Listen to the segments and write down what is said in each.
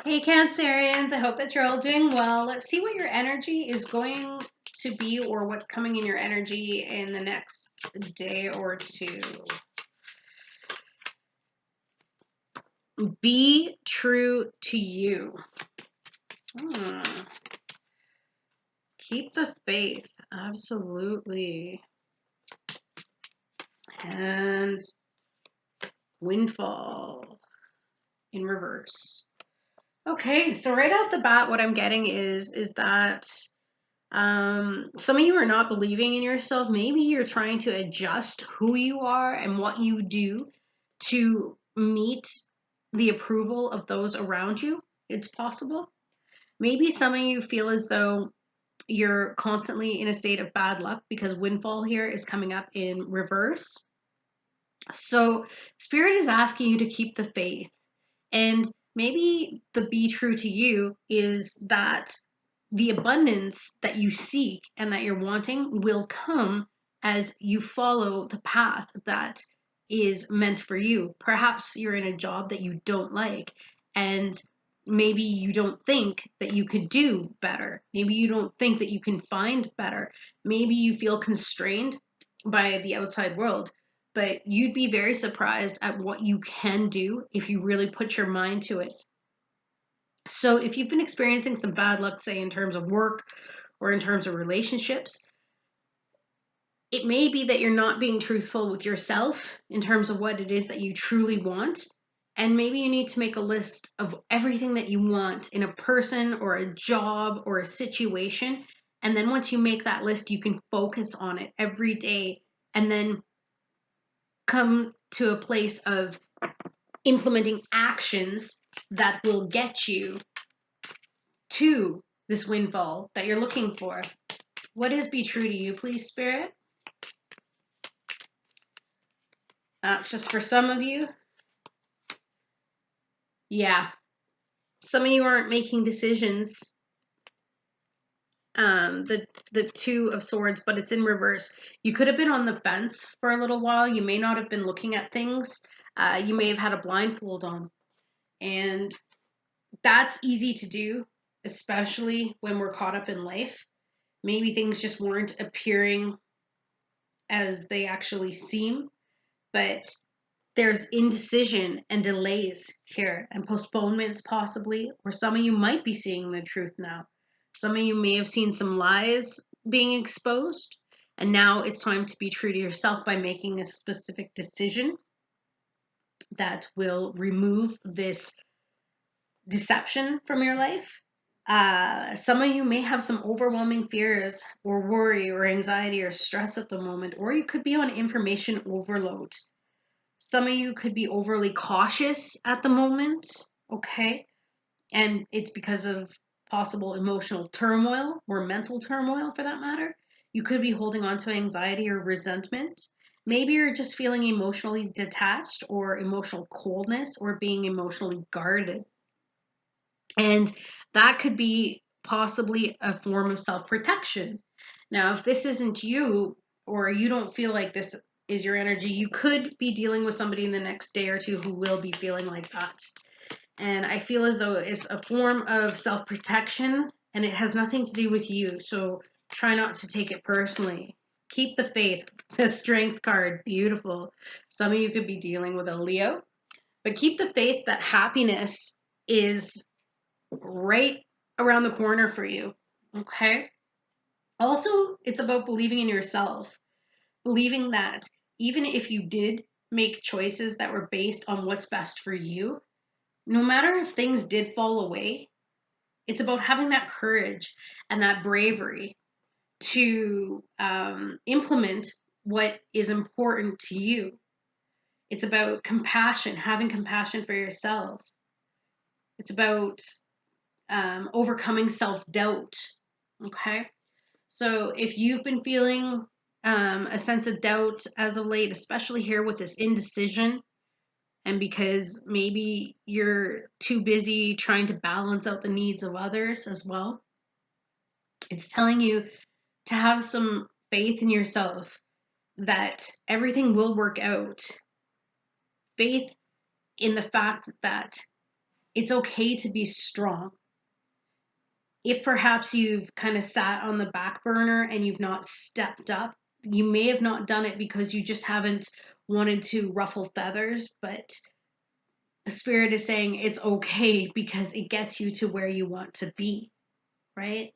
Hey Cancerians, I hope that you're all doing well. Let's see what your energy is going to be or what's coming in your energy in the next day or two. Be true to you. Hmm. Keep the faith. Absolutely. And windfall in reverse. Okay, so right off the bat, what I'm getting is that some of you are not believing in yourself. Maybe you're trying to adjust who you are and what you do to meet the approval of those around you. It's possible. Maybe some of you feel as though you're constantly in a state of bad luck because windfall here is coming up in reverse. So, Spirit is asking you to keep the faith. And maybe the be true to you is that the abundance that you seek and that you're wanting will come as you follow the path that is meant for you. Perhaps you're in a job that you don't like, and maybe you don't think that you could do better. Maybe you don't think that you can find better. Maybe you feel constrained by the outside world, but you'd be very surprised at what you can do if you really put your mind to it. So if you've been experiencing some bad luck, say in terms of work or in terms of relationships, it may be that you're not being truthful with yourself in terms of what it is that you truly want. And maybe you need to make a list of everything that you want in a person or a job or a situation. And then once you make that list, you can focus on it every day and then come to a place of implementing actions that will get you to this windfall that you're looking for. What is be true to you, please, Spirit? That's just for some of you. Yeah. Some of you aren't making decisions. The Two of Swords, but it's in reverse. You could have been on the fence for a little while. You may not have been looking at things. You may have had a blindfold on. And that's easy to do, especially when we're caught up in life. Maybe things just weren't appearing as they actually seem, but there's indecision and delays here and postponements possibly, or some of you might be seeing the truth now. Some of you may have seen some lies being exposed, and now it's time to be true to yourself by making a specific decision that will remove this deception from your life. Some of you may have some overwhelming fears or worry or anxiety or stress at the moment, or you could be on information overload. Some of you could be overly cautious at the moment, okay? And it's because of possible emotional turmoil or mental turmoil for that matter. You could be holding on to anxiety or resentment. Maybe you're just feeling emotionally detached or emotional coldness or being emotionally guarded. And that could be possibly a form of self-protection. Now, if this isn't you, or you don't feel like this is your energy, you could be dealing with somebody in the next day or two who will be feeling like that. And I feel as though it's a form of self-protection and it has nothing to do with you. So try not to take it personally. Keep the faith. The Strength card, beautiful. Some of you could be dealing with a Leo, but keep the faith that happiness is right around the corner for you. Okay? Also, it's about believing in yourself, believing that even if you did make choices that were based on what's best for you, no matter if things did fall away, it's about having that courage and that bravery to implement what is important to you. It's about compassion, having compassion for yourself. It's about overcoming self-doubt. Okay? So if you've been feeling a sense of doubt as of late, especially here with this indecision, and because maybe you're too busy trying to balance out the needs of others as well, it's telling you to have some faith in yourself that everything will work out. Faith in the fact that It's okay to be strong. If perhaps you've kind of sat on the back burner and you've not stepped up, you may have not done it because you just haven't wanted to ruffle feathers, but a spirit is saying it's okay because it gets you to where you want to be, right?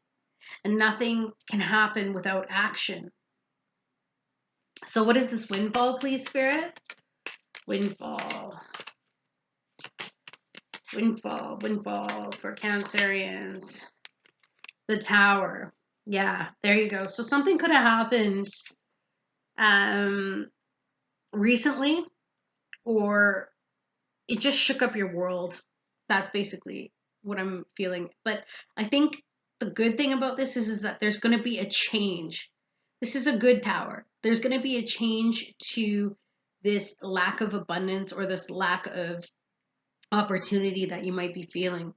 And nothing can happen without action. So what is this windfall, please, Spirit? Windfall. Windfall, windfall for Cancerians. The Tower. Yeah, there you go. So something could have happened recently, or it just shook up your world. That's basically what I'm feeling. But I think the good thing about this is that there's going to be a change. This is a good tower. There's going to be a change to this lack of abundance or this lack of opportunity that you might be feeling.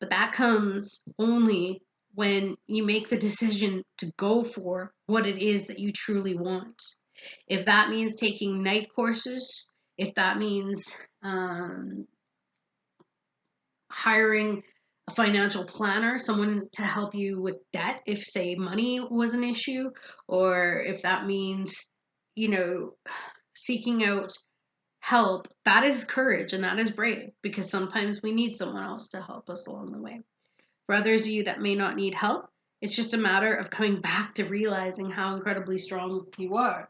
But that comes only when you make the decision to go for what it is that you truly want. If that means taking night courses, if that means hiring a financial planner, someone to help you with debt if, say, money was an issue, or if that means, seeking out help, that is courage and that is brave, because sometimes we need someone else to help us along the way. For others of you that may not need help, it's just a matter of coming back to realizing how incredibly strong you are.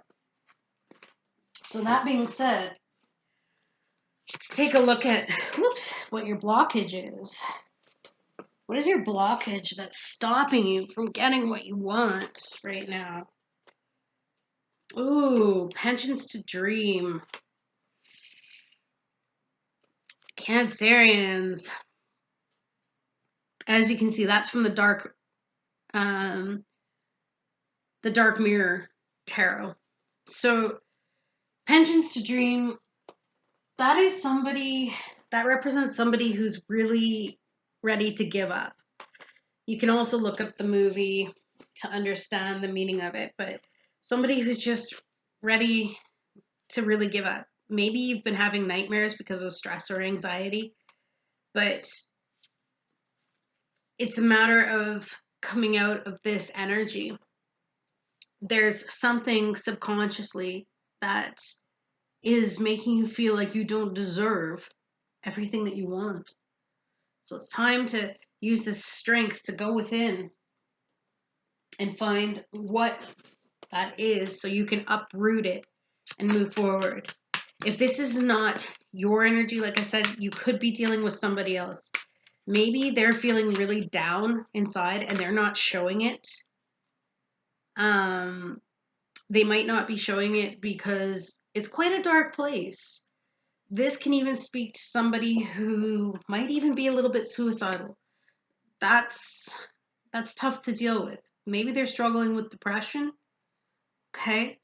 So that being said, let's take a look at, what your blockage is. What is your blockage that's stopping you from getting what you want right now? Ooh, pensions to dream. Cancerians. As you can see, that's from the Dark Mirror Tarot. So, pensions to dream, that is somebody, that represents somebody who's really ready to give up. You can also look up the movie to understand the meaning of it, but somebody who's just ready to really give up. Maybe you've been having nightmares because of stress or anxiety, but it's a matter of coming out of this energy. There's something subconsciously that is making you feel like you don't deserve everything that you want. So it's time to use this strength to go within and find what that is so you can uproot it and move forward. If this is not your energy, like I said, you could be dealing with somebody else. Maybe they're feeling really down inside and they're not showing it. They might not be showing it because it's quite a dark place. This can even speak to somebody who might even be a little bit suicidal. That's tough to deal with. Maybe they're struggling with depression. Okay.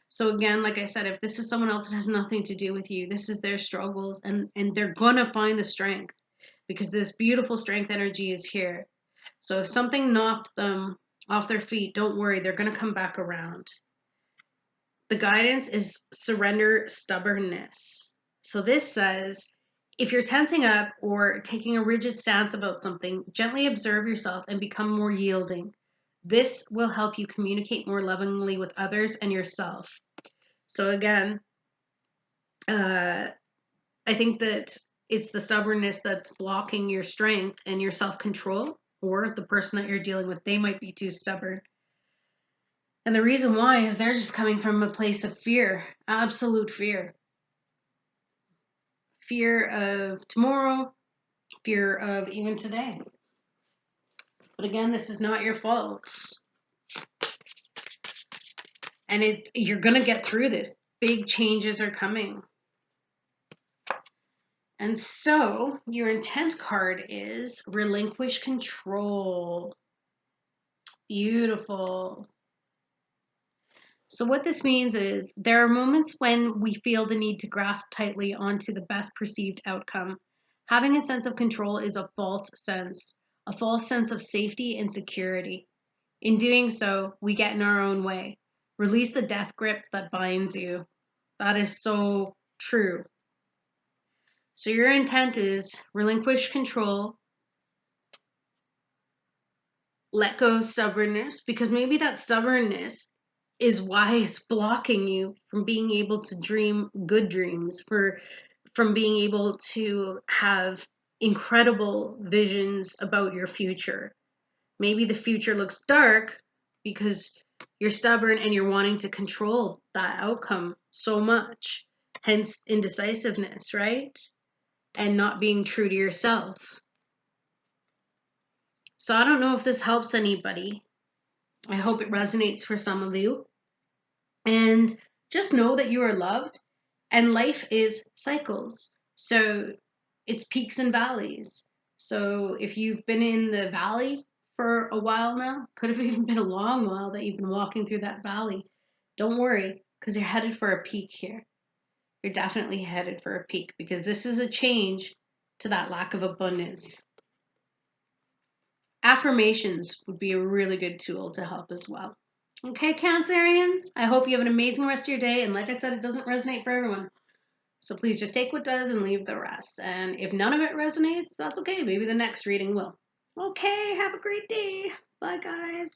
So again, like I said, if this is someone else, it has nothing to do with you. This is their struggles, and they're gonna find the strength because this beautiful strength energy is here. So if something knocked them off their feet, don't worry, they're gonna come back around. The guidance is surrender stubbornness. So this says, if you're tensing up or taking a rigid stance about something, gently observe yourself and become more yielding. This will help you communicate more lovingly with others and yourself. So again, I think that it's the stubbornness that's blocking your strength and your self-control, or the person that you're dealing with, they might be too stubborn. And the reason why is they're just coming from a place of fear, absolute fear. Fear of tomorrow, fear of even today. But again, this is not your fault. And you're going to get through this. Big changes are coming. And so your intent card is relinquish control. Beautiful. So what this means is there are moments when we feel the need to grasp tightly onto the best perceived outcome. Having a sense of control is a false sense of safety and security. In doing so, we get in our own way. Release the death grip that binds you. That is so true. So your intent is relinquish control, let go of stubbornness, because maybe that stubbornness is why it's blocking you from being able to dream good dreams, from being able to have incredible visions about your future. Maybe the future looks dark because you're stubborn and you're wanting to control that outcome so much, hence indecisiveness, right? And not being true to yourself. So I don't know if this helps anybody. I hope it resonates for some of you. And just know that you are loved, and life is cycles. So it's peaks and valleys. So if you've been in the valley for a while now, could have even been a long while that you've been walking through that valley, don't worry, because you're headed for a peak here. You're definitely headed for a peak, because this is a change to that lack of abundance. Affirmations would be a really good tool to help as well. Okay, Cancerians, I hope you have an amazing rest of your day. And like I said, it doesn't resonate for everyone. So please just take what does and leave the rest. And if none of it resonates, that's okay. Maybe the next reading will. Okay, have a great day. Bye, guys.